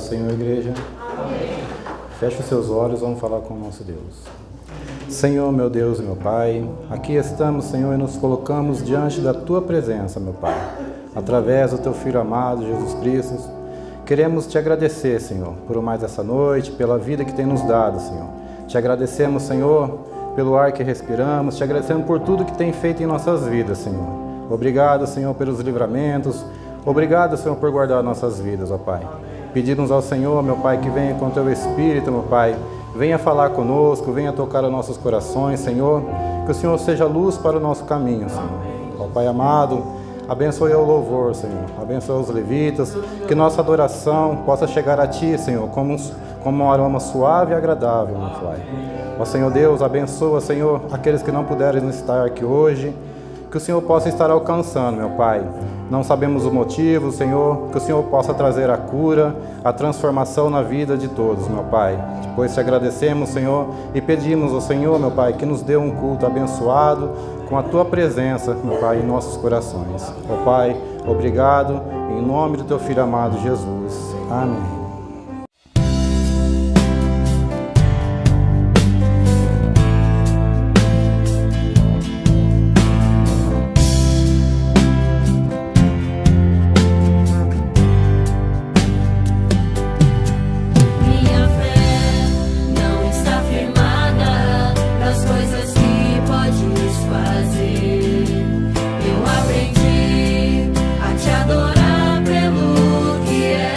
Senhor, igreja? Amém. Feche os seus olhos, vamos falar com o nosso Deus. Senhor, meu Deus e meu Pai, aqui estamos, Senhor, e nos colocamos diante da Tua presença, meu Pai. Através do Teu Filho amado, Jesus Cristo, queremos Te agradecer, Senhor, por mais essa noite, pela vida que tem nos dado, Senhor. Te agradecemos, Senhor, pelo ar que respiramos, Te agradecemos por tudo que tem feito em nossas vidas, Senhor. Obrigado, Senhor, pelos livramentos. Obrigado, Senhor, por guardar nossas vidas, ó Pai. Pedimos ao Senhor, meu Pai, que venha com Teu Espírito, meu Pai. Venha falar conosco, venha tocar os nossos corações, Senhor. Que o Senhor seja luz para o nosso caminho, Senhor. Ó Pai amado, abençoe o louvor, Senhor. Abençoe os levitas. Que nossa adoração possa chegar a Ti, Senhor, como um aroma suave e agradável, meu Pai. Ó Senhor Deus, abençoa, Senhor, aqueles que não puderam estar aqui hoje. Que o Senhor possa estar alcançando, meu Pai. Não sabemos o motivo, Senhor, que o Senhor possa trazer a cura, a transformação na vida de todos, meu Pai. Depois te agradecemos, Senhor, e pedimos ao Senhor, meu Pai, que nos dê um culto abençoado com a Tua presença, meu Pai, em nossos corações. Ó Pai, obrigado, em nome do Teu Filho amado Jesus. Amém. Adorar pelo que é.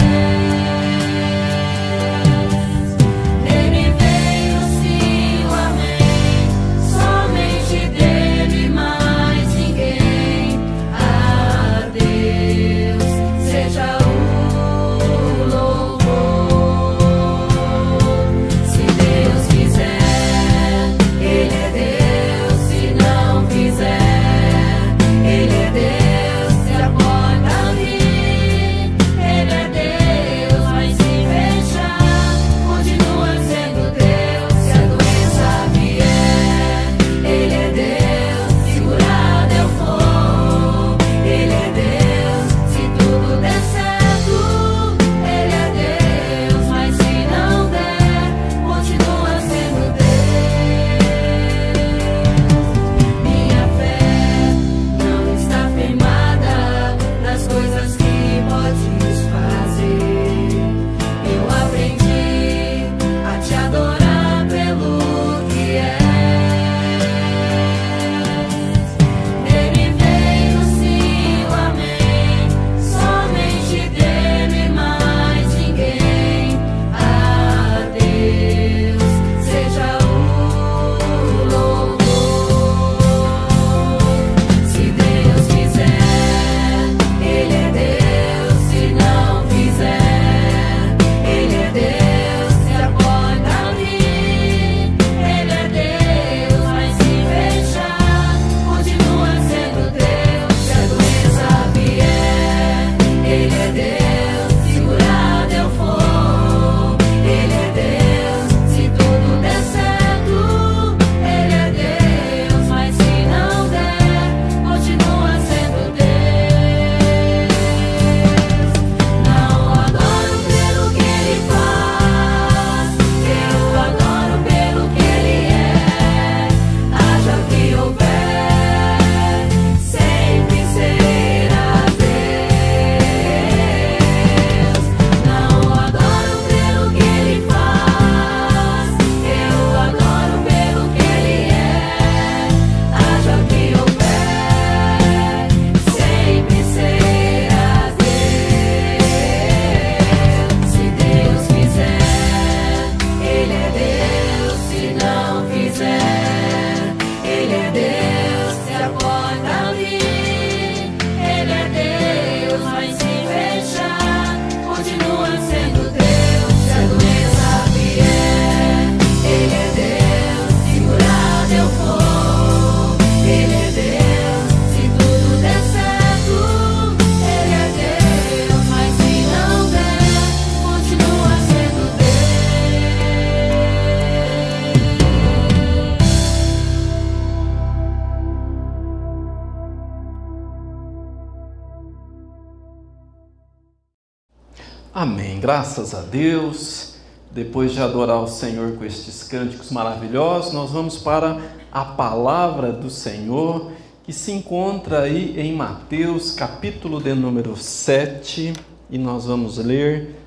Amém. Graças a Deus. Depois de adorar o Senhor com estes cânticos maravilhosos, nós vamos para a palavra do Senhor, que se encontra aí em Mateus, capítulo de número 7, e nós vamos ler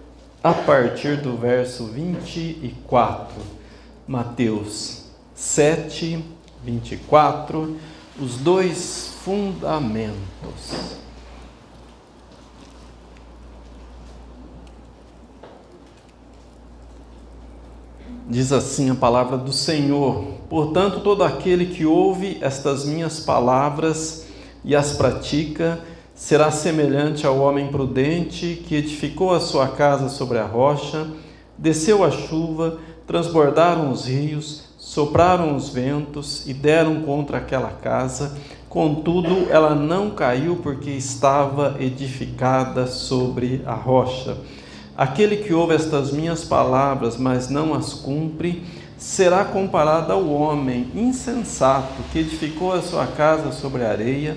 a partir do verso 24. Mateus 7, 24, os dois fundamentos. Diz assim a palavra do Senhor: portanto, todo aquele que ouve estas minhas palavras e as pratica, será semelhante ao homem prudente que edificou a sua casa sobre a rocha. Desceu a chuva, transbordaram os rios, sopraram os ventos e deram contra aquela casa. Contudo, ela não caiu, porque estava edificada sobre a rocha. Aquele que ouve estas minhas palavras, mas não as cumpre, será comparado ao homem insensato que edificou a sua casa sobre a areia.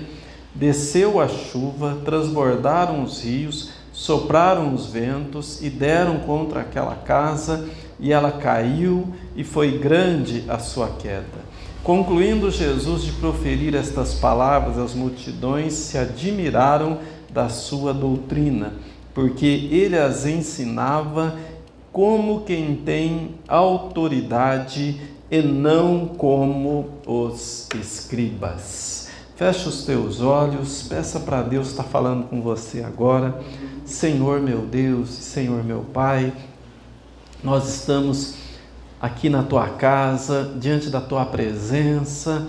Desceu a chuva, transbordaram os rios, sopraram os ventos e deram contra aquela casa, e ela caiu, e foi grande a sua queda. Concluindo Jesus de proferir estas palavras, as multidões se admiraram da sua doutrina, porque ele as ensinava como quem tem autoridade e não como os escribas. Feche os teus olhos, peça para Deus estar falando com você agora. Senhor meu Deus, Senhor meu Pai, nós estamos aqui na tua casa, diante da tua presença,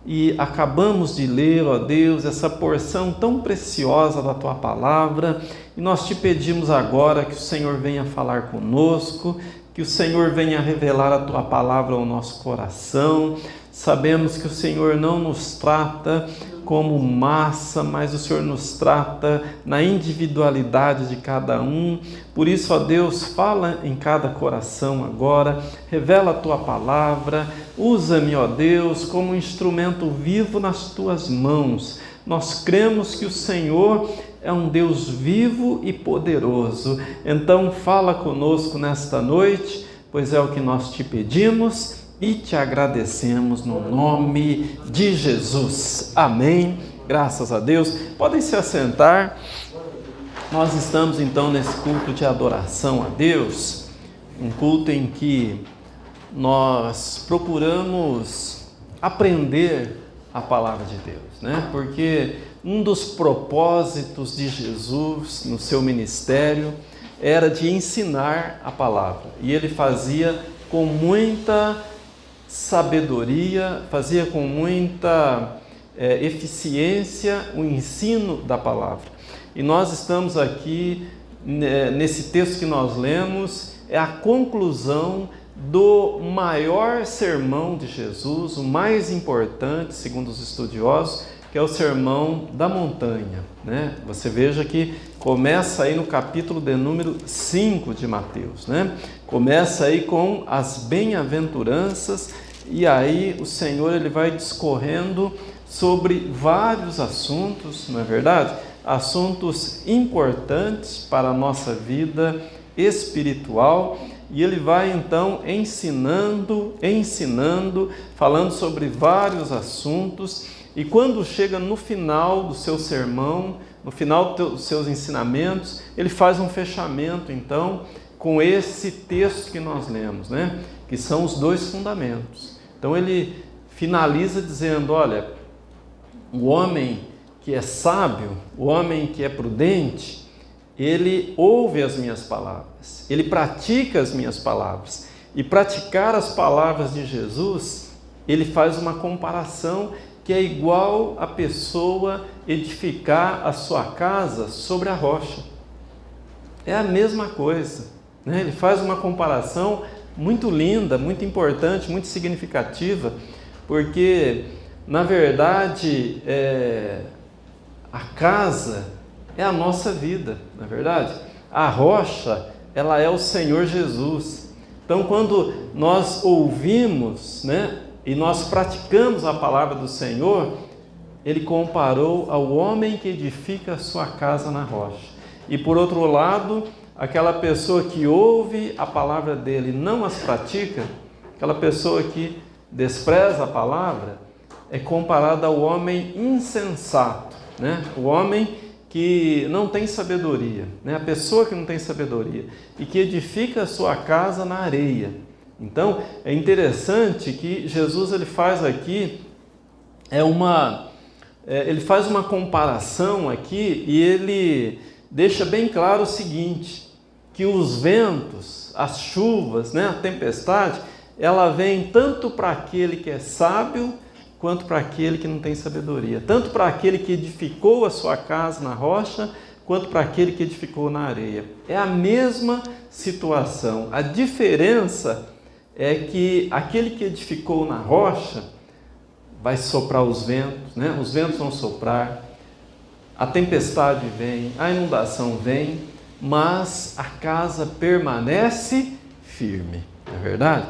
e acabamos de ler, ó Deus, essa porção tão preciosa da tua palavra, e nós te pedimos agora que o Senhor venha falar conosco, que o Senhor venha revelar a tua palavra ao nosso coração. Sabemos que o Senhor não nos trata como massa, mas o Senhor nos trata na individualidade de cada um. Por isso, ó Deus, fala em cada coração agora, revela a tua palavra, usa-me, ó Deus, como um instrumento vivo nas tuas mãos. Nós cremos que o Senhor é um Deus vivo e poderoso. Então fala conosco nesta noite, pois é o que nós te pedimos e te agradecemos no nome de Jesus. Amém. Graças a Deus. Podem se assentar. Nós estamos então nesse culto de adoração a Deus, um culto em que nós procuramos aprender a palavra de Deus, né? Porque um dos propósitos de Jesus no seu ministério era de ensinar a palavra, e ele fazia com muita sabedoria, fazia com muita eficiência o ensino da palavra. E nós estamos aqui, nesse texto que nós lemos, é a conclusão do maior sermão de Jesus, o mais importante, segundo os estudiosos, que é o Sermão da Montanha, né? Você veja que começa aí no capítulo de número 5 de Mateus, né? Começa aí com as bem-aventuranças, e aí o Senhor ele vai discorrendo sobre vários assuntos, não é verdade? Assuntos importantes para a nossa vida espiritual, e ele vai então ensinando, falando sobre vários assuntos. E quando chega no final do seu sermão, no final dos seus ensinamentos, ele faz um fechamento, então, com esse texto que nós lemos, né? Que são os dois fundamentos. Então, ele finaliza dizendo, olha, o homem que é sábio, o homem que é prudente, ele ouve as minhas palavras, ele pratica as minhas palavras. E praticar as palavras de Jesus, ele faz uma comparação que é igual a pessoa edificar a sua casa sobre a rocha. É a mesma coisa, né? Ele faz uma comparação muito linda, muito importante, muito significativa, porque, na verdade, a casa é a nossa vida, não é verdade? A rocha, ela é o Senhor Jesus. Então, quando nós ouvimos, né, e nós praticamos a palavra do Senhor, ele comparou ao homem que edifica a sua casa na rocha. E por outro lado, aquela pessoa que ouve a palavra dele e não as pratica, aquela pessoa que despreza a palavra, é comparada ao homem insensato, né? O homem que não tem sabedoria, né? A pessoa que não tem sabedoria e que edifica a sua casa na areia. Então, é interessante que Jesus ele faz aqui ele faz uma comparação aqui e ele deixa bem claro o seguinte, que os ventos, as chuvas, né, a tempestade, ela vem tanto para aquele que é sábio, quanto para aquele que não tem sabedoria. Tanto para aquele que edificou a sua casa na rocha, quanto para aquele que edificou na areia. É a mesma situação. A diferença é que aquele que edificou na rocha vai soprar os ventos, né? Os ventos vão soprar, a tempestade vem, a inundação vem, mas a casa permanece firme, não é verdade?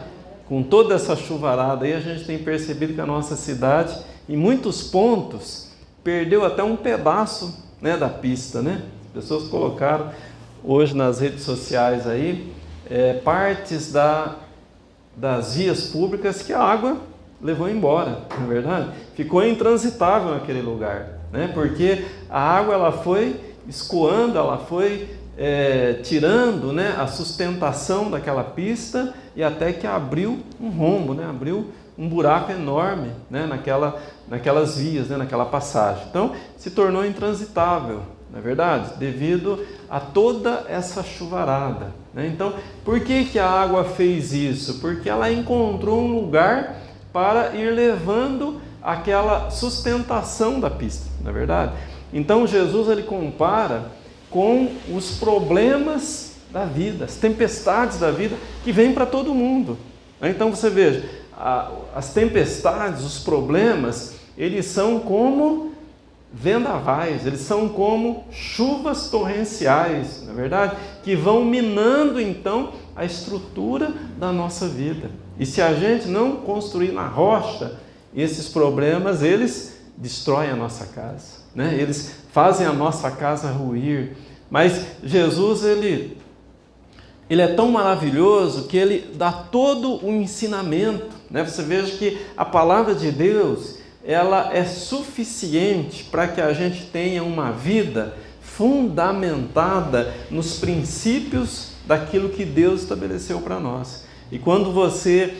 Com toda essa chuvarada aí, a gente tem percebido que a nossa cidade, em muitos pontos, perdeu até um pedaço, né, da pista, né? As pessoas colocaram hoje nas redes sociais aí, partes das vias públicas que a água levou embora, não é verdade? Ficou intransitável naquele lugar, né? Porque a água ela foi escoando, ela foi tirando, né, a sustentação daquela pista e até que abriu um rombo, né? Abriu um buraco enorme, né, naquelas vias, né, naquela passagem. Então, se tornou intransitável, não é verdade? Devido a toda essa chuvarada, né? Então, por que a água fez isso? Porque ela encontrou um lugar para ir levando aquela sustentação da pista, não é verdade? Então, Jesus ele compara com os problemas da vida, as tempestades da vida que vêm para todo mundo. Então, você veja, as tempestades, os problemas, eles são como vendavais, eles são como chuvas torrenciais, não é verdade? Que vão minando, então, a estrutura da nossa vida. E se a gente não construir na rocha, esses problemas, eles destroem a nossa casa, né? Eles fazem a nossa casa ruir. Mas Jesus, ele é tão maravilhoso que ele dá todo o ensinamento, né? Você veja que a palavra de Deus, ela é suficiente para que a gente tenha uma vida fundamentada nos princípios daquilo que Deus estabeleceu para nós. E quando você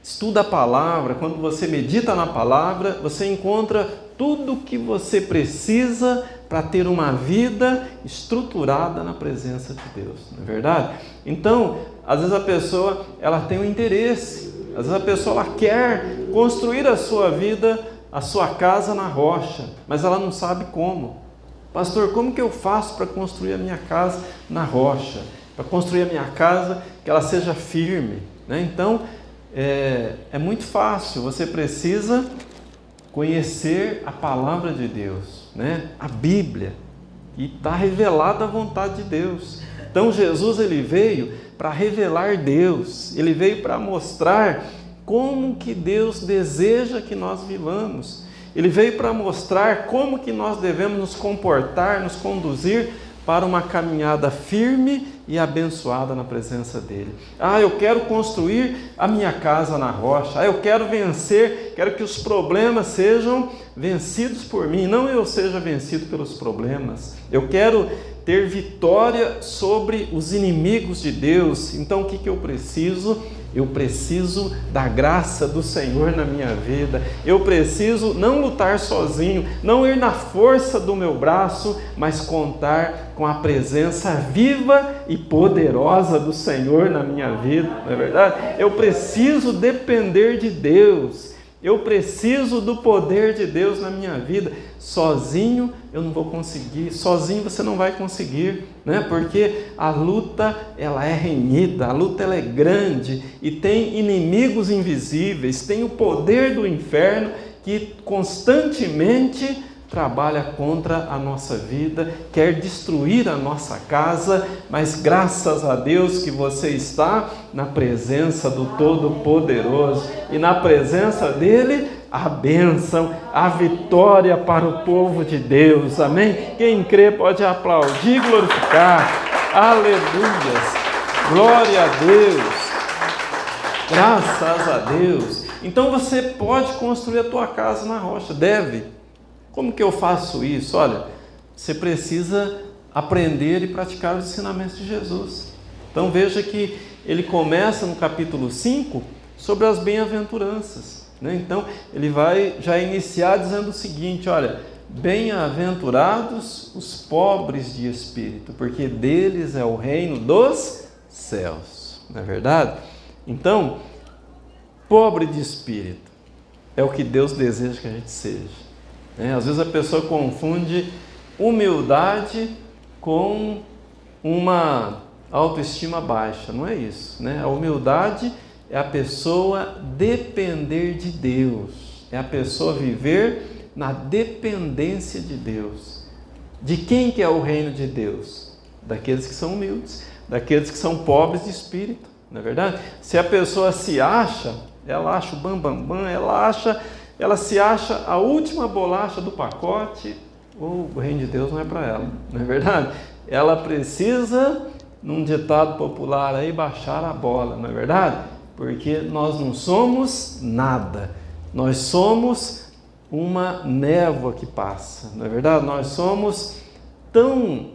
estuda a palavra, quando você medita na palavra, você encontra tudo o que você precisa para ter uma vida estruturada na presença de Deus, não é verdade? Então, às vezes a pessoa ela tem um interesse, às vezes a pessoa ela quer construir a sua vida, a sua casa na rocha, mas ela não sabe como. Pastor, como que eu faço para construir a minha casa na rocha? Para construir a minha casa que ela seja firme, né? Então, é muito fácil, você precisa conhecer a palavra de Deus, né? A Bíblia, e está revelada a vontade de Deus. Então Jesus ele veio para revelar Deus, ele veio para mostrar como que Deus deseja que nós vivamos, ele veio para mostrar como que nós devemos nos comportar, nos conduzir para uma caminhada firme e abençoada na presença dele. Eu quero construir a minha casa na rocha. Eu quero vencer, quero que os problemas sejam vencidos por mim, não eu seja vencido pelos problemas. Eu quero ter vitória sobre os inimigos de Deus. Então o que eu preciso? Eu preciso da graça do Senhor na minha vida. Eu preciso não lutar sozinho, não ir na força do meu braço, mas contar com a presença viva e poderosa do Senhor na minha vida, não é verdade? Eu preciso depender de Deus. Eu preciso do poder de Deus na minha vida. Sozinho eu não vou conseguir, sozinho você não vai conseguir, né? Porque a luta ela é renhida, a luta ela é grande e tem inimigos invisíveis, tem o poder do inferno que constantemente trabalha contra a nossa vida, quer destruir a nossa casa, mas graças a Deus que você está na presença do Todo-Poderoso e na presença dele a bênção, a vitória para o povo de Deus, amém? Quem crê pode aplaudir e glorificar. Aleluias! Glória a Deus! Graças a Deus! Então você pode construir a tua casa na rocha, deve. Como que eu faço isso? Olha, você precisa aprender e praticar os ensinamentos de Jesus. Então veja que ele começa no capítulo 5 sobre as bem-aventuranças, né? Então ele vai já iniciar dizendo o seguinte, olha, bem-aventurados os pobres de espírito, porque deles é o reino dos céus, não é verdade? Então, pobre de espírito é o que Deus deseja que a gente seja, né? Às vezes a pessoa confunde humildade com uma autoestima baixa, não é isso, né? A humildade é a pessoa depender de Deus, é a pessoa viver na dependência de Deus. De quem que é o reino de Deus? Daqueles que são humildes, daqueles que são pobres de espírito, não é verdade? Se a pessoa se acha, ela acha o bambambam, ela se acha a última bolacha do pacote, o reino de Deus não é para ela, não é verdade? Ela precisa, num ditado popular aí, baixar a bola, não é verdade? Porque nós não somos nada, nós somos uma névoa que passa, não é verdade? Nós somos tão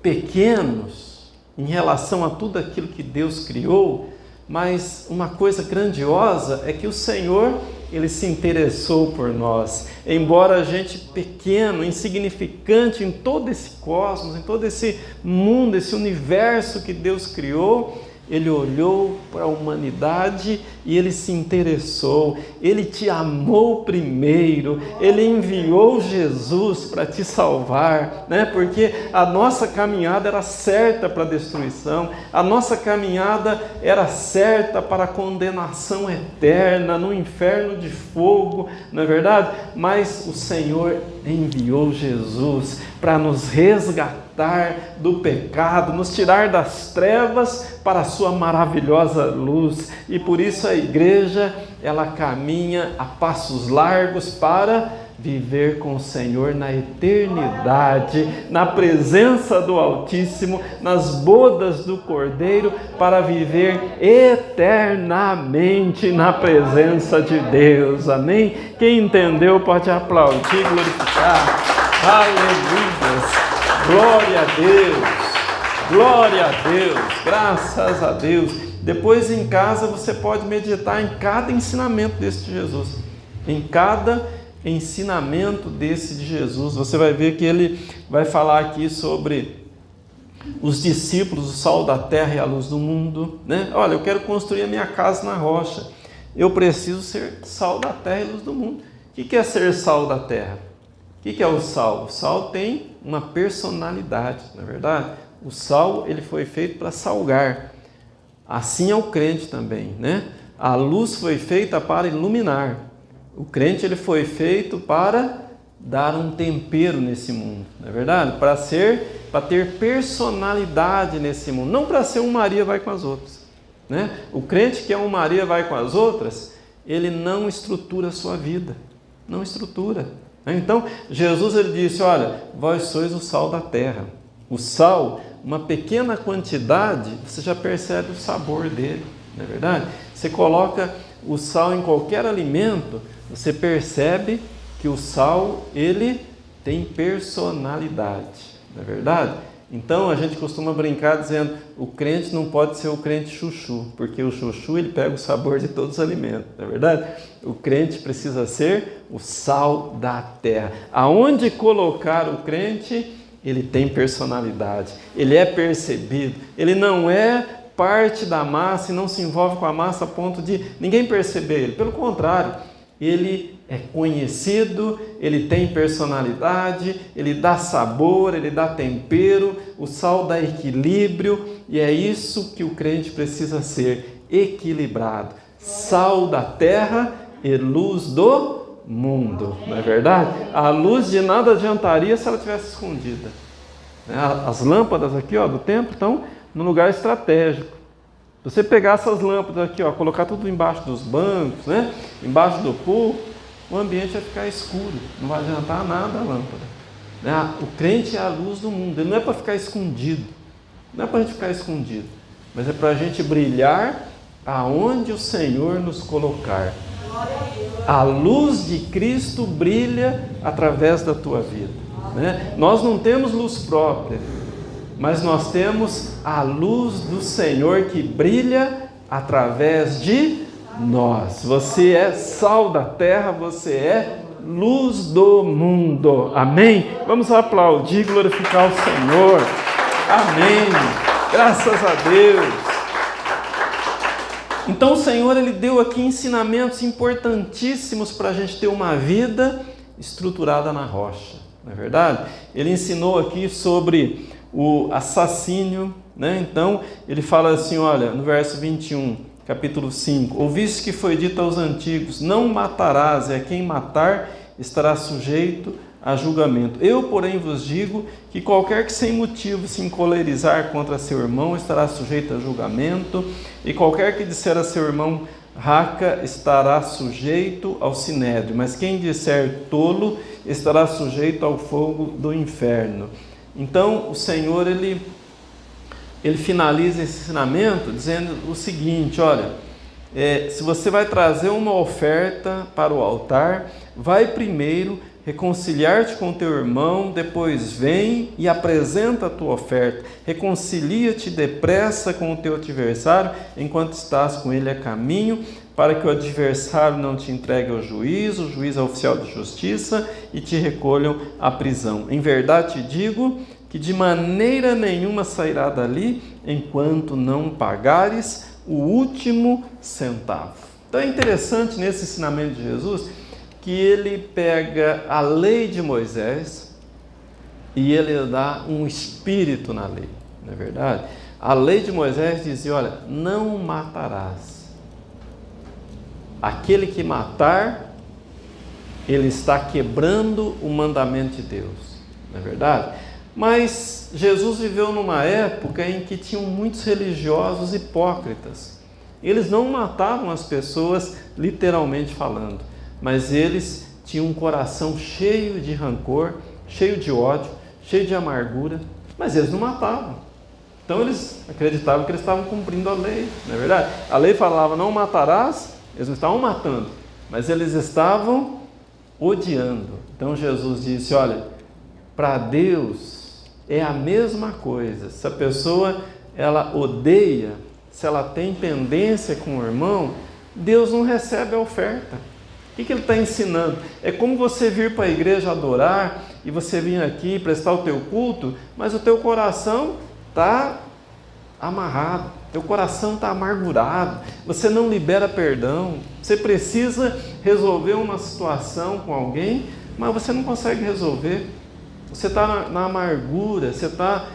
pequenos em relação a tudo aquilo que Deus criou, mas uma coisa grandiosa é que o Senhor, Ele se interessou por nós. Embora a gente pequeno, insignificante em todo esse cosmos, em todo esse mundo, esse universo que Deus criou, Ele olhou para a humanidade e Ele se interessou. Ele te amou primeiro. Ele enviou Jesus para te salvar, né? Porque a nossa caminhada era certa para a destruição. A nossa caminhada era certa para a condenação eterna, no inferno de fogo, não é verdade? Mas o Senhor enviou Jesus para nos resgatar do pecado, nos tirar das trevas para a sua maravilhosa luz. E por isso a igreja, ela caminha a passos largos para viver com o Senhor na eternidade, na presença do Altíssimo, nas bodas do Cordeiro, para viver eternamente na presença de Deus. Amém? Quem entendeu pode aplaudir, glorificar. Aleluia! Glória a Deus, glória a Deus, graças a Deus. Depois em casa você pode meditar em cada ensinamento desse de Jesus, em cada ensinamento desse de Jesus. Você vai ver que ele vai falar aqui sobre os discípulos, o sal da terra e a luz do mundo, né? Olha, eu quero construir a minha casa na rocha, eu preciso ser sal da terra e luz do mundo. O que é ser sal da terra? O que é o sal? O sal tem uma personalidade, não é verdade? O sal, ele foi feito para salgar. Assim é o crente também, né? A luz foi feita para iluminar. O crente, ele foi feito para dar um tempero nesse mundo, não é verdade? Para ter personalidade nesse mundo, não para ser um Maria vai com as outras, né? O crente que é um Maria vai com as outras, ele não estrutura a sua vida, não estrutura. Então, Jesus, ele disse, olha, vós sois o sal da terra. O sal, uma pequena quantidade, você já percebe o sabor dele, não é verdade? Você coloca o sal em qualquer alimento, você percebe que o sal, ele tem personalidade, não é verdade? Então, a gente costuma brincar dizendo, o crente não pode ser o crente chuchu, porque o chuchu, ele pega o sabor de todos os alimentos, não é verdade? O crente precisa ser o sal da terra. Aonde colocar o crente, ele tem personalidade, ele é percebido, ele não é parte da massa e não se envolve com a massa a ponto de ninguém perceber ele. Pelo contrário, ele é conhecido, ele tem personalidade, ele dá sabor, ele dá tempero, o sal dá equilíbrio, e é isso que o crente precisa ser, equilibrado. Sal da terra e luz do mundo, não é verdade? A luz de nada adiantaria se ela tivesse escondida. As lâmpadas aqui, ó, do templo estão num lugar estratégico. Se você pegar essas lâmpadas aqui, ó, colocar tudo embaixo dos bancos, né, embaixo do púlpito, o ambiente vai ficar escuro, não vai adiantar nada a lâmpada. né? O crente é a luz do mundo, ele não é para ficar escondido, não é para a gente ficar escondido, mas é para a gente brilhar aonde o Senhor nos colocar. A luz de Cristo brilha através da tua vida, né? Nós não temos luz própria, mas nós temos a luz do Senhor que brilha através de nós. Você é sal da terra, você é luz do mundo. Amém? Vamos aplaudir e glorificar o Senhor. Amém. Graças a Deus. Então o Senhor, Ele deu aqui ensinamentos importantíssimos para a gente ter uma vida estruturada na rocha, não é verdade? Ele ensinou aqui sobre o assassínio, né? Então ele fala assim, olha, no verso 21, capítulo 5, ouviste que foi dito aos antigos, não matarás, e a quem matar estará sujeito a julgamento. Eu, porém, vos digo que qualquer que sem motivo se encolerizar contra seu irmão estará sujeito a julgamento, e qualquer que disser a seu irmão raca estará sujeito ao sinédrio, mas quem disser tolo estará sujeito ao fogo do inferno. Então o Senhor ele finaliza esse ensinamento dizendo o seguinte, olha, se você vai trazer uma oferta para o altar, vai primeiro reconciliar-te com teu irmão, depois vem e apresenta a tua oferta. Reconcilia-te depressa com o teu adversário, enquanto estás com ele a caminho, para que o adversário não te entregue ao juiz, o juiz é oficial de justiça, e te recolham à prisão. Em verdade te digo que de maneira nenhuma sairá dali, enquanto não pagares o último centavo. Então é interessante nesse ensinamento de Jesus, que ele pega a lei de Moisés e ele dá um espírito na lei, não é verdade? A lei de Moisés dizia, olha, não matarás. Aquele que matar, ele está quebrando o mandamento de Deus, não é verdade? Mas Jesus viveu numa época em que tinham muitos religiosos hipócritas. Eles não matavam as pessoas, literalmente falando, mas eles tinham um coração cheio de rancor, cheio de ódio, cheio de amargura, mas eles não matavam. Então eles acreditavam que eles estavam cumprindo a lei, não é verdade? A lei falava, não matarás, eles não estavam matando, mas eles estavam odiando. Então Jesus disse, olha, para Deus é a mesma coisa. Se a pessoa ela odeia, se ela tem pendência com o irmão, Deus não recebe a oferta. O que ele está ensinando? É como você vir para a igreja adorar e você vir aqui prestar o teu culto, mas o teu coração está amarrado, teu coração está amargurado, você não libera perdão, você precisa resolver uma situação com alguém, mas você não consegue resolver, você está na amargura, você está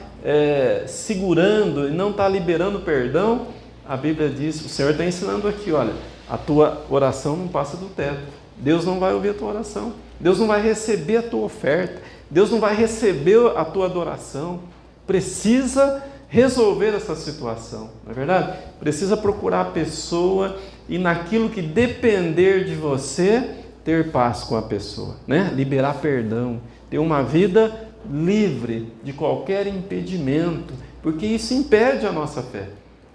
segurando e não está liberando perdão. A Bíblia diz, o Senhor está ensinando aqui, olha, a tua oração não passa do teto. Deus não vai ouvir a tua oração. Deus não vai receber a tua oferta. Deus não vai receber a tua adoração. Precisa resolver essa situação, não é verdade? Precisa procurar a pessoa e naquilo que depender de você, ter paz com a pessoa, né? Liberar perdão, ter uma vida livre de qualquer impedimento, porque isso impede a nossa fé.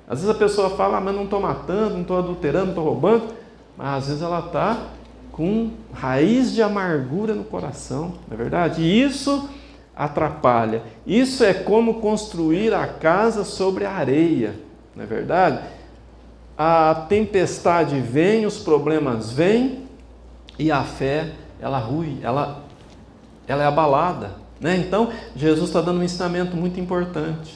Às vezes a pessoa fala, mas não estou matando, não estou adulterando, não estou roubando, mas às vezes ela está com raiz de amargura no coração, não é verdade? E isso atrapalha. Isso é como construir a casa sobre a areia, não é verdade? A tempestade vem, os problemas vêm e a fé, ela rui, ela é abalada, né? Então, Jesus está dando um ensinamento muito importante.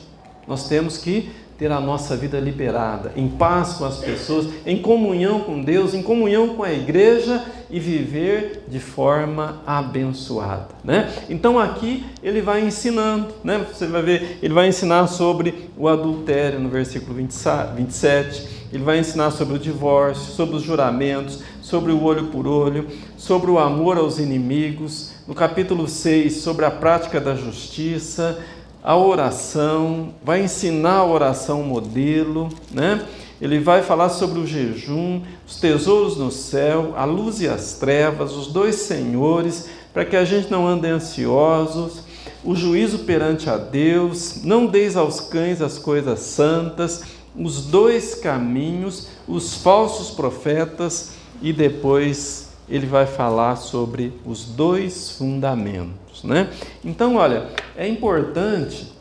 Nós temos que ter a nossa vida liberada, em paz com as pessoas, em comunhão com Deus, em comunhão com a igreja e viver de forma abençoada, né? Então aqui ele vai ensinando, né? Você vai ver, ele vai ensinar sobre o adultério no versículo 27, ele vai ensinar sobre o divórcio, sobre os juramentos, sobre o olho por olho, sobre o amor aos inimigos, no capítulo 6, sobre a prática da justiça, a oração, vai ensinar a oração modelo, né? Ele vai falar sobre o jejum, os tesouros no céu, a luz e as trevas, os dois senhores, para que a gente não ande ansiosos, o juízo perante a Deus, não deis aos cães as coisas santas, os dois caminhos, os falsos profetas, e depois ele vai falar sobre os dois fundamentos, né? Então, olha, é importante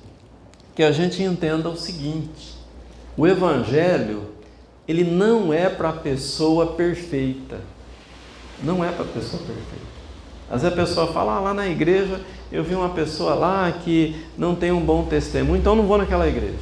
que a gente entenda o seguinte: o Evangelho, ele não é para a pessoa perfeita. Não é para a pessoa perfeita. Às vezes a pessoa fala, lá na igreja eu vi uma pessoa lá que não tem um bom testemunho, então não vou naquela igreja.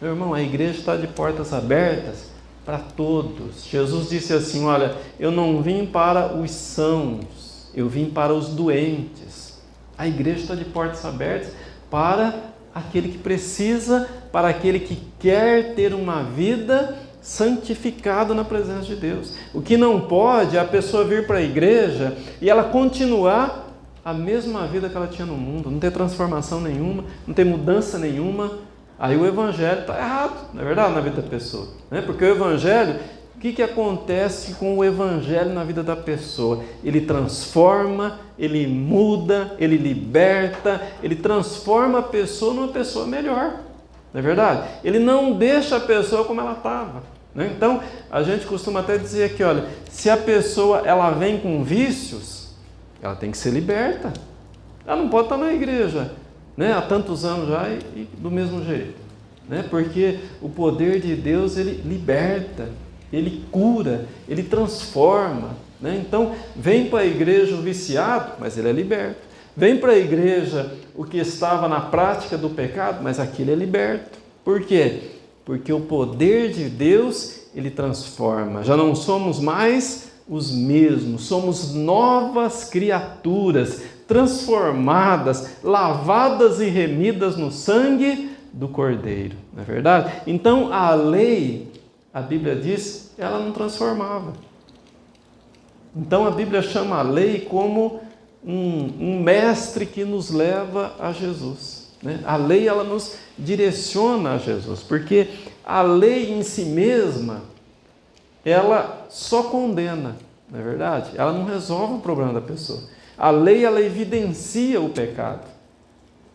Meu irmão, a igreja está de portas abertas para todos. Jesus disse assim, olha, eu não vim para os sãos, eu vim para os doentes. A igreja está de portas abertas para aquele que precisa, para aquele que quer ter uma vida santificado na presença de Deus. O que não pode é a pessoa vir para a igreja e ela continuar a mesma vida que ela tinha no mundo, não ter transformação nenhuma, não ter mudança nenhuma. Aí o evangelho está errado, não é verdade, na vida da pessoa, né? Porque o evangelho, o que acontece com o evangelho na vida da pessoa? Ele transforma, ele muda, ele liberta, ele transforma a pessoa numa pessoa melhor, não é verdade? Ele não deixa a pessoa como ela estava, né? Então, a gente costuma até dizer aqui, olha, se a pessoa ela vem com vícios, ela tem que ser liberta. Ela não pode estar na igreja, né, há tantos anos já e do mesmo jeito, né? Porque o poder de Deus, ele liberta, ele cura, ele transforma, né? Então, vem para a igreja o viciado, mas ele é liberto. Vem para a igreja o que estava na prática do pecado, mas aquele é liberto. Por quê? Porque o poder de Deus, ele transforma. Já não somos mais os mesmos, somos novas criaturas, transformadas, lavadas e remidas no sangue do Cordeiro, não é verdade? Então, a lei, a Bíblia diz, ela não transformava. Então, a Bíblia chama a lei como um mestre que nos leva a Jesus, né? A lei, ela nos direciona a Jesus, porque a lei em si mesma, ela só condena, não é verdade? Ela não resolve o problema da pessoa. A lei, ela evidencia o pecado,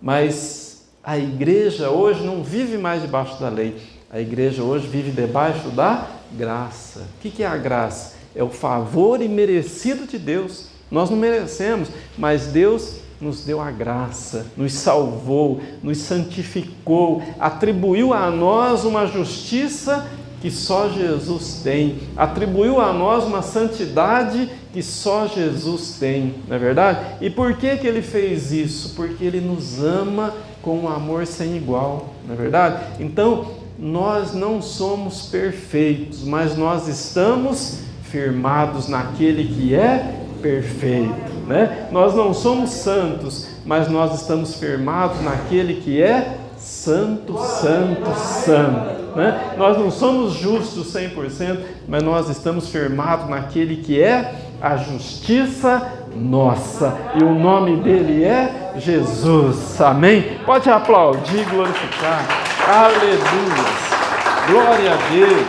mas a igreja hoje não vive mais debaixo da lei. A igreja hoje vive debaixo da graça. O que é a graça? É o favor imerecido de Deus. Nós não merecemos, mas Deus nos deu a graça, nos salvou, nos santificou, atribuiu a nós uma justiça que só Jesus tem, atribuiu a nós uma santidade que só Jesus tem, não é verdade? E por que Ele fez isso? Porque Ele nos ama com um amor sem igual, não é verdade? Então, nós não somos perfeitos, mas nós estamos firmados naquele que é perfeito, né? Nós não somos santos, mas nós estamos firmados naquele que é santo, santo, santo, né? Nós não somos justos 100%, mas nós estamos firmados naquele que é a justiça nossa, e o nome dele é Jesus, amém? Pode aplaudir, glorificar, aleluia, glória a Deus,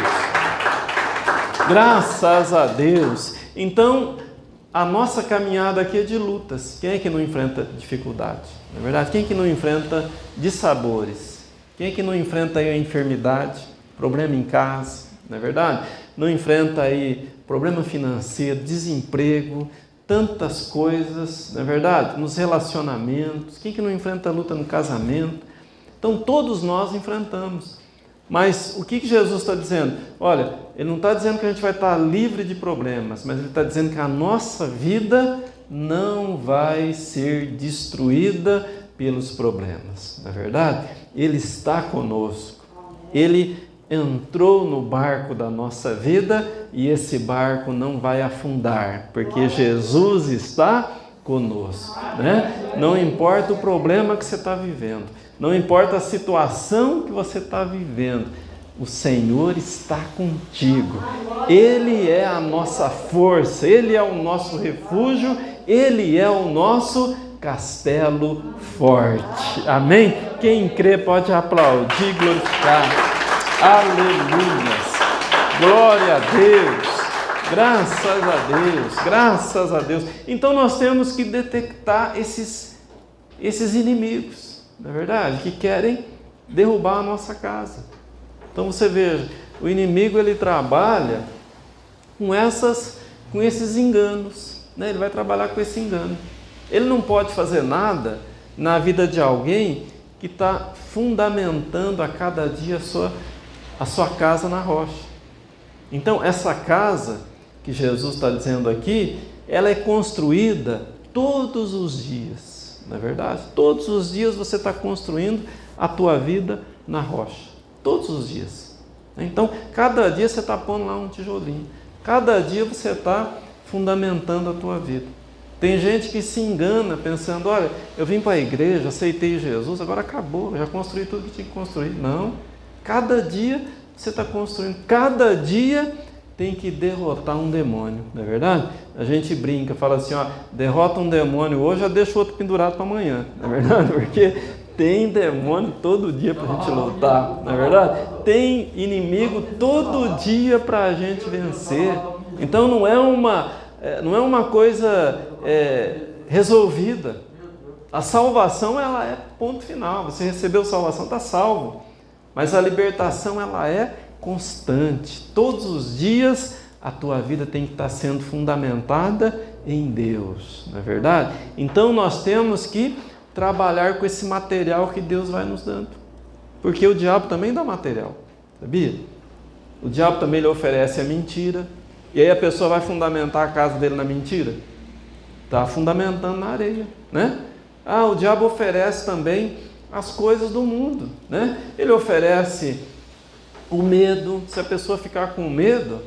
graças a Deus. Então, a nossa caminhada aqui é de lutas. Quem é que não enfrenta dificuldade? Não é verdade? Quem é que não enfrenta dissabores? Quem é que não enfrenta aí a enfermidade, problema em casa? Não é verdade? Não enfrenta aí problema financeiro, desemprego, tantas coisas, não é verdade? Nos relacionamentos. Quem é que não enfrenta a luta no casamento? Então, todos nós enfrentamos. Mas o que Jesus está dizendo? Olha, Ele não está dizendo que a gente vai estar livre de problemas, mas Ele está dizendo que a nossa vida não vai ser destruída pelos problemas, não é verdade? Ele está conosco, Ele entrou no barco da nossa vida e esse barco não vai afundar, porque Jesus está conosco, né? Não importa o problema que você está vivendo, não importa a situação que você está vivendo, o Senhor está contigo. Ele é a nossa força, Ele é o nosso refúgio, Ele é o nosso castelo forte. Amém? Quem crê pode aplaudir, glorificar. Aleluia! Glória a Deus! Graças a Deus, graças a Deus. Então nós temos que detectar esses inimigos, não é verdade? Que querem derrubar a nossa casa. Então você veja, o inimigo ele trabalha com esses enganos, né? Ele vai trabalhar com esse engano. Ele não pode fazer nada na vida de alguém que está fundamentando a cada dia a sua casa na rocha. Então essa casa que Jesus está dizendo aqui, ela é construída todos os dias, não é verdade? Todos os dias você está construindo a tua vida na rocha, todos os dias. Então, cada dia você está pondo lá um tijolinho, cada dia você está fundamentando a tua vida. Tem gente que se engana pensando, olha, eu vim para a igreja, aceitei Jesus, agora acabou, já construí tudo que tinha que construir. Não, cada dia você está construindo, cada dia tem que derrotar um demônio, não é verdade? A gente brinca, fala assim, ó, derrota um demônio hoje, já deixa o outro pendurado para amanhã, não é verdade? Porque tem demônio todo dia para a gente lutar, não é verdade? Tem inimigo todo dia para a gente vencer. Então não é uma coisa resolvida. A salvação ela é ponto final. Você recebeu salvação, está salvo. Mas a libertação ela é constante. Todos os dias a tua vida tem que estar sendo fundamentada em Deus, não é verdade? Então nós temos que trabalhar com esse material que Deus vai nos dando. Porque o diabo também dá material, sabia? O diabo também lhe oferece a mentira. E aí a pessoa vai fundamentar a casa dele na mentira? Está fundamentando na areia, né? O diabo oferece também as coisas do mundo, né? Ele oferece o medo. Se a pessoa ficar com medo,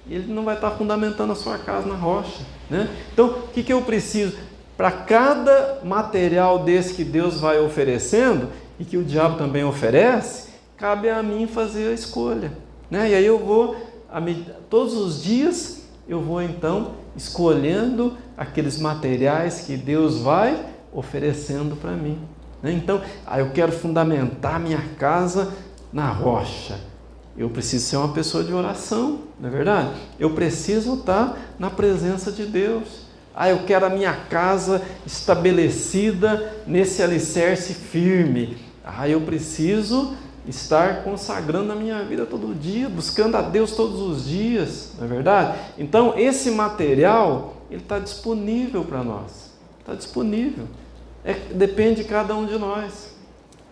ele não vai estar fundamentando a sua casa na rocha, né? Então, o que eu preciso? Para cada material desse que Deus vai oferecendo e que o diabo também oferece, cabe a mim fazer a escolha, né? E aí eu vou, todos os dias, eu vou então escolhendo aqueles materiais que Deus vai oferecendo para mim, né? Então, eu quero fundamentar minha casa na rocha. Eu preciso ser uma pessoa de oração, não é verdade? Eu preciso estar na presença de Deus. Eu quero a minha casa estabelecida nesse alicerce firme. Eu preciso estar consagrando a minha vida todo dia, buscando a Deus todos os dias, não é verdade? Então, esse material, ele está disponível para nós. Está disponível. Depende de cada um de nós.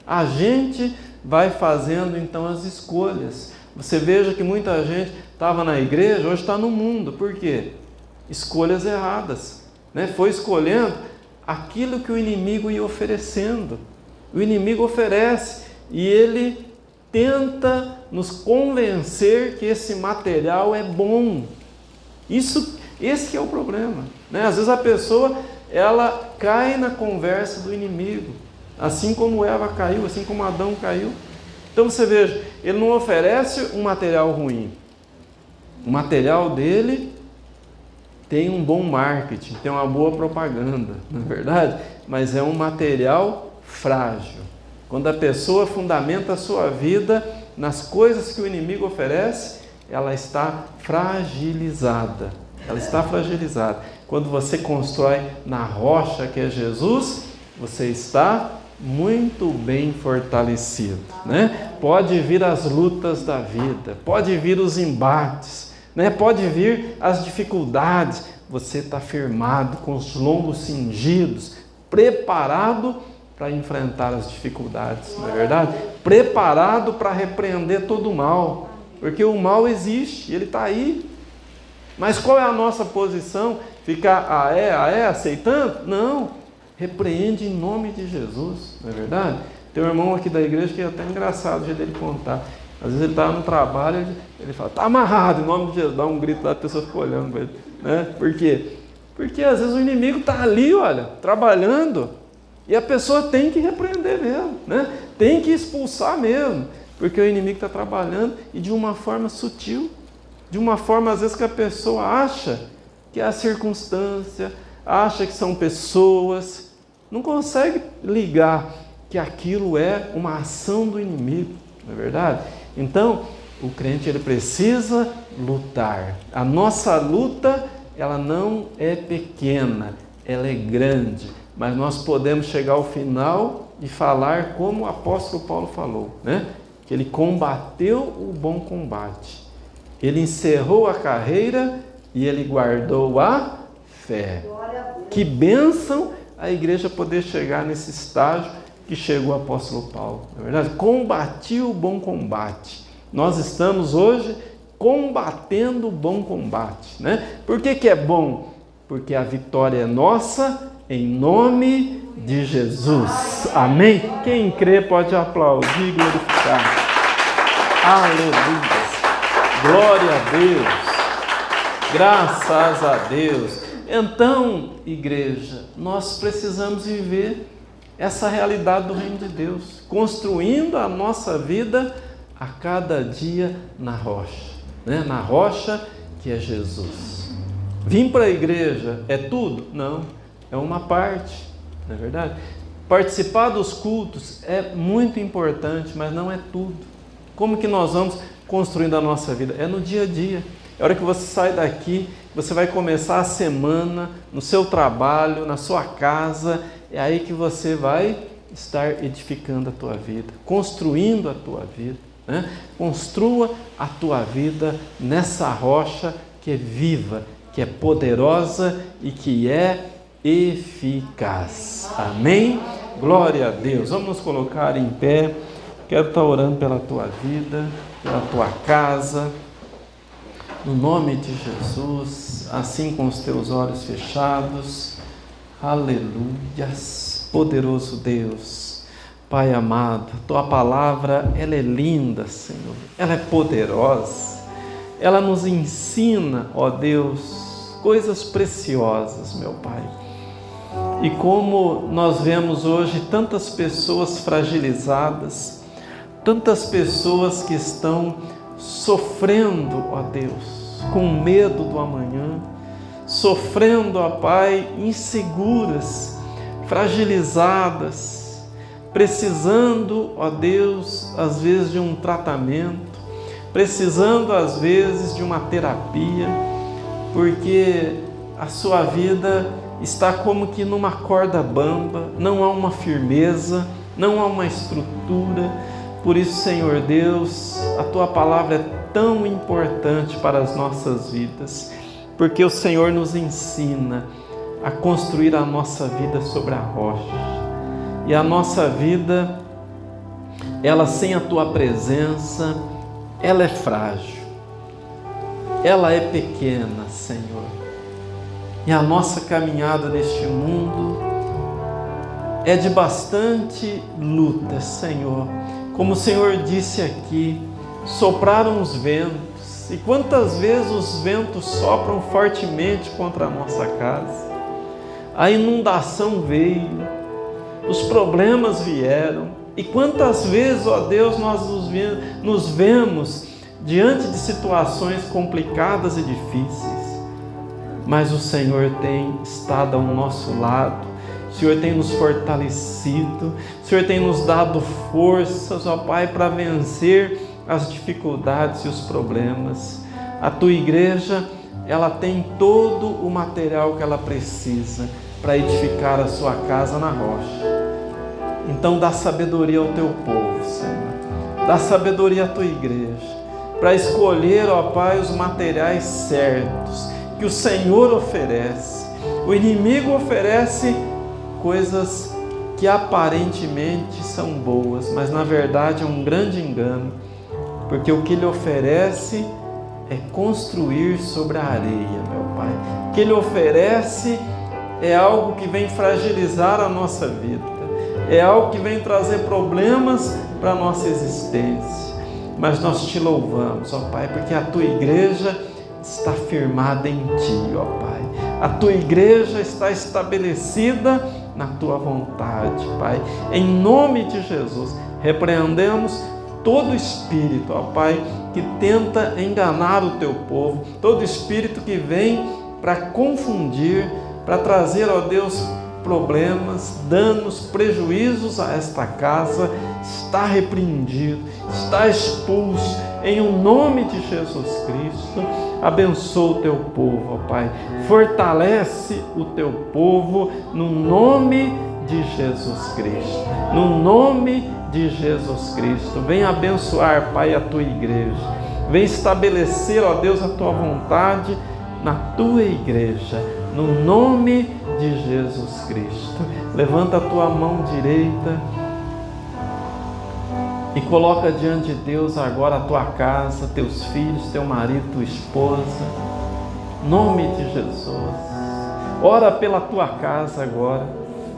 A gente vai fazendo, então, as escolhas. Você veja que muita gente estava na igreja, hoje está no mundo. Por quê? Escolhas erradas, né? Foi escolhendo aquilo que o inimigo ia oferecendo. O inimigo oferece e ele tenta nos convencer que esse material é bom. Esse que é o problema, né? Às vezes a pessoa ela cai na conversa do inimigo, assim como Eva caiu, assim como Adão caiu. Então você veja, ele não oferece um material ruim. O material dele tem um bom marketing, tem uma boa propaganda, não é verdade? Mas é um material frágil. Quando a pessoa fundamenta a sua vida nas coisas que o inimigo oferece, ela está fragilizada. Ela está fragilizada. Quando você constrói na rocha que é Jesus, você está muito bem fortalecido, né? Pode vir as lutas da vida, pode vir os embates, né? Pode vir as dificuldades, você está firmado, com os lombos cingidos, preparado para enfrentar as dificuldades, não é verdade? Preparado para repreender todo o mal, porque o mal existe, ele está aí. Mas qual é a nossa posição? Ficar aceitando? Não. Repreende em nome de Jesus, não é verdade? Tem um irmão aqui da igreja que é até engraçado o jeito dele contar. Às vezes ele está no trabalho, ele fala, está amarrado em nome de Jesus, dá um grito lá, a pessoa fica olhando para ele, né? Por quê? Porque às vezes o inimigo está ali, olha, trabalhando, e a pessoa tem que repreender mesmo, né? Tem que expulsar mesmo, porque o inimigo está trabalhando e de uma forma sutil, de uma forma às vezes que a pessoa acha que é a circunstância, acha que são pessoas, não consegue ligar que aquilo é uma ação do inimigo, não é verdade? Então, o crente ele precisa lutar. A nossa luta, ela não é pequena, ela é grande, mas nós podemos chegar ao final e falar como o apóstolo Paulo falou, né? Que ele combateu o bom combate, ele encerrou a carreira e ele guardou a fé. Que bênção a igreja poder chegar nesse estágio que chegou o apóstolo Paulo, não é verdade? Combati o bom combate. Nós estamos hoje combatendo o bom combate, né? Por que é bom? Porque a vitória é nossa, em nome de Jesus. Amém? Quem crê pode aplaudir e glorificar. Aleluia. Glória a Deus. Graças a Deus. Então, igreja, nós precisamos viver essa realidade do reino de Deus, construindo a nossa vida a cada dia na rocha, né? Na rocha que é Jesus. Vim para a igreja é tudo? Não, é uma parte, não é verdade? Participar dos cultos é muito importante, mas não é tudo. Como que nós vamos construindo a nossa vida? É no dia a dia. É a hora que você sai daqui, você vai começar a semana no seu trabalho, na sua casa, é aí que você vai estar edificando a tua vida, construindo a tua vida, né? Construa a tua vida nessa rocha que é viva, que é poderosa e que é eficaz. Amém? Glória a Deus. Vamos nos colocar em pé. Quero estar orando pela tua vida, pela tua casa. No nome de Jesus, assim com os teus olhos fechados. Aleluias. Poderoso Deus, Pai amado, tua palavra, ela é linda, Senhor. Ela é poderosa. Ela nos ensina, ó Deus, coisas preciosas, meu Pai. E como nós vemos hoje tantas pessoas fragilizadas, tantas pessoas que estão sofrendo, ó Deus, com medo do amanhã, sofrendo, ó Pai, inseguras, fragilizadas, precisando, ó Deus, às vezes de um tratamento, precisando às vezes de uma terapia, porque a sua vida está como que numa corda bamba, não há uma firmeza, não há uma estrutura. Por isso, Senhor Deus, a tua palavra é tão importante para as nossas vidas, porque o Senhor nos ensina a construir a nossa vida sobre a rocha. E a nossa vida, ela sem a tua presença, ela é frágil, ela é pequena, Senhor. E a nossa caminhada neste mundo é de bastante luta, Senhor. Como o Senhor disse aqui, sopraram os ventos. E quantas vezes os ventos sopram fortemente contra a nossa casa? A inundação veio, os problemas vieram. E quantas vezes, ó Deus, nós nos vemos diante de situações complicadas e difíceis. Mas o Senhor tem estado ao nosso lado, o Senhor tem nos fortalecido, o Senhor tem nos dado forças, ó Pai, para vencer as dificuldades e os problemas. A tua igreja, ela tem todo o material que ela precisa para edificar a sua casa na rocha. Então dá sabedoria ao teu povo, Senhor. Dá sabedoria à tua igreja, para escolher, ó Pai, os materiais certos que o Senhor oferece. O inimigo oferece coisas que aparentemente são boas, mas na verdade é um grande engano, porque o que ele oferece é construir sobre a areia, meu Pai. O que ele oferece é algo que vem fragilizar a nossa vida, é algo que vem trazer problemas para a nossa existência. Mas nós te louvamos, ó Pai, porque a tua igreja está firmada em ti, ó Pai. A tua igreja está estabelecida na tua vontade, Pai. Em nome de Jesus, repreendemos todo espírito, ó Pai, que tenta enganar o teu povo, todo espírito que vem para confundir, para trazer, ó Deus, problemas, danos, prejuízos a esta casa, está repreendido, está expulso, em o nome de Jesus Cristo. Abençoa o teu povo, ó Pai, fortalece o teu povo, no nome de Jesus Cristo, no nome de Jesus Cristo. Vem abençoar, Pai, a tua igreja, vem estabelecer, ó Deus, a tua vontade na tua igreja, no nome de Jesus Cristo. Levanta a tua mão direita e coloca diante de Deus agora a tua casa, teus filhos, teu marido, tua esposa, em nome de Jesus. Ora pela tua casa agora,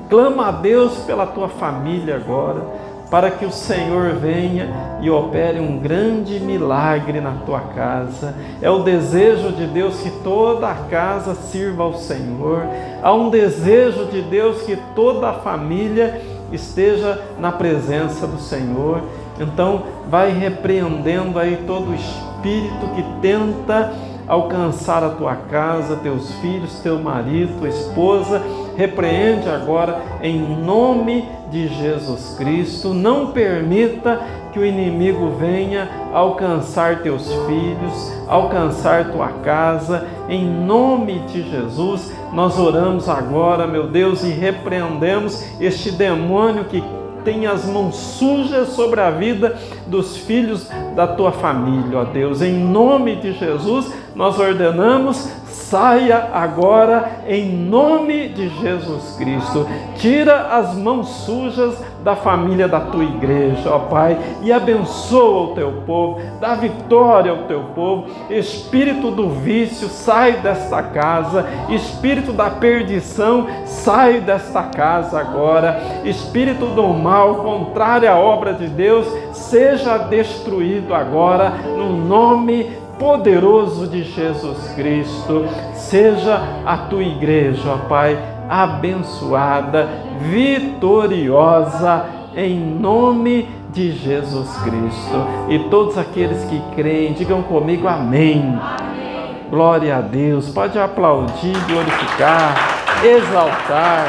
clama a Deus pela tua família agora, para que o Senhor venha e opere um grande milagre na tua casa. É o desejo de Deus que toda a casa sirva ao Senhor. Há um desejo de Deus que toda a família esteja na presença do Senhor. Então, vai repreendendo aí todo o espírito que tenta alcançar a tua casa, teus filhos, teu marido, tua esposa. Repreende agora em nome de Jesus Cristo. Não permita que o inimigo venha alcançar teus filhos, alcançar tua casa. Em nome de Jesus, nós oramos agora, meu Deus, e repreendemos este demônio que tem as mãos sujas sobre a vida dos filhos da tua família, ó Deus. Em nome de Jesus, nós ordenamos, saia agora em nome de Jesus Cristo. Tira as mãos sujas da família da tua igreja, ó Pai, e abençoa o teu povo, dá vitória ao teu povo. Espírito do vício, sai desta casa. Espírito da perdição, sai desta casa agora. Espírito do mal, contrário à obra de Deus, seja destruído agora, no nome poderoso de Jesus Cristo. Seja a tua igreja, ó Pai, abençoada, vitoriosa, em nome de Jesus Cristo. E todos aqueles que creem, digam comigo amém. Amém. Glória a Deus. Pode aplaudir, glorificar, exaltar.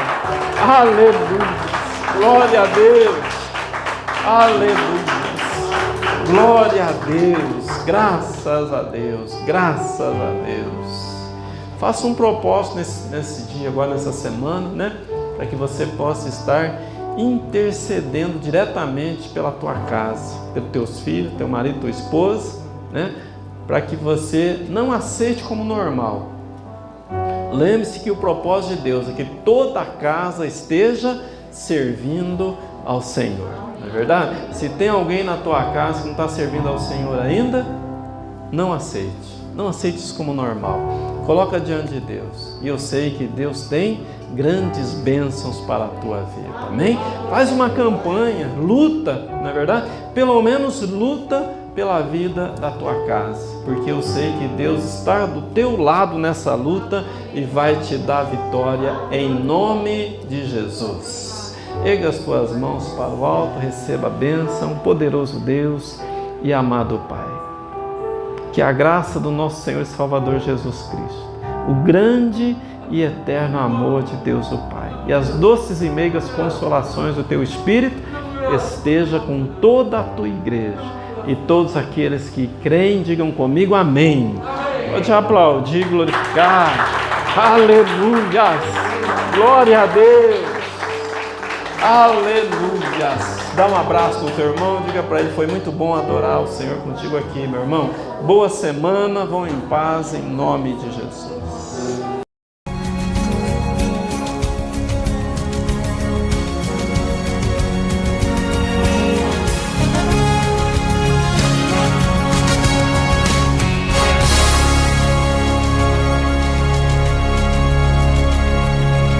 Aleluia. Glória a Deus. Aleluia. Glória a Deus. Graças a Deus. Graças a Deus. Faça um propósito nesse dia, agora nessa semana, né? Para que você possa estar intercedendo diretamente pela tua casa, pelos teus filhos, teu marido, tua esposa, né? Para que você não aceite como normal. Lembre-se que o propósito de Deus é que toda a casa esteja servindo ao Senhor. Não é verdade? Se tem alguém na tua casa que não está servindo ao Senhor ainda, não aceite. Não aceite isso como normal. Coloca diante de Deus. E eu sei que Deus tem grandes bênçãos para a tua vida. Amém? Faz uma campanha, luta, não é verdade? Pelo menos luta pela vida da tua casa. Porque eu sei que Deus está do teu lado nessa luta e vai te dar vitória em nome de Jesus. Erga as tuas mãos para o alto, receba a bênção, poderoso Deus e amado Pai. Que a graça do nosso Senhor e Salvador Jesus Cristo, o grande e eterno amor de Deus o Pai e as doces e meigas consolações do Teu Espírito esteja com toda a Tua igreja e todos aqueles que creem, digam comigo amém. Pode aplaudir, glorificar. Aleluia! Glória a Deus! Aleluia! Dá um abraço no teu irmão, diga para ele, foi muito bom adorar o Senhor contigo aqui, meu irmão. Boa semana, vão em paz, em nome de Jesus.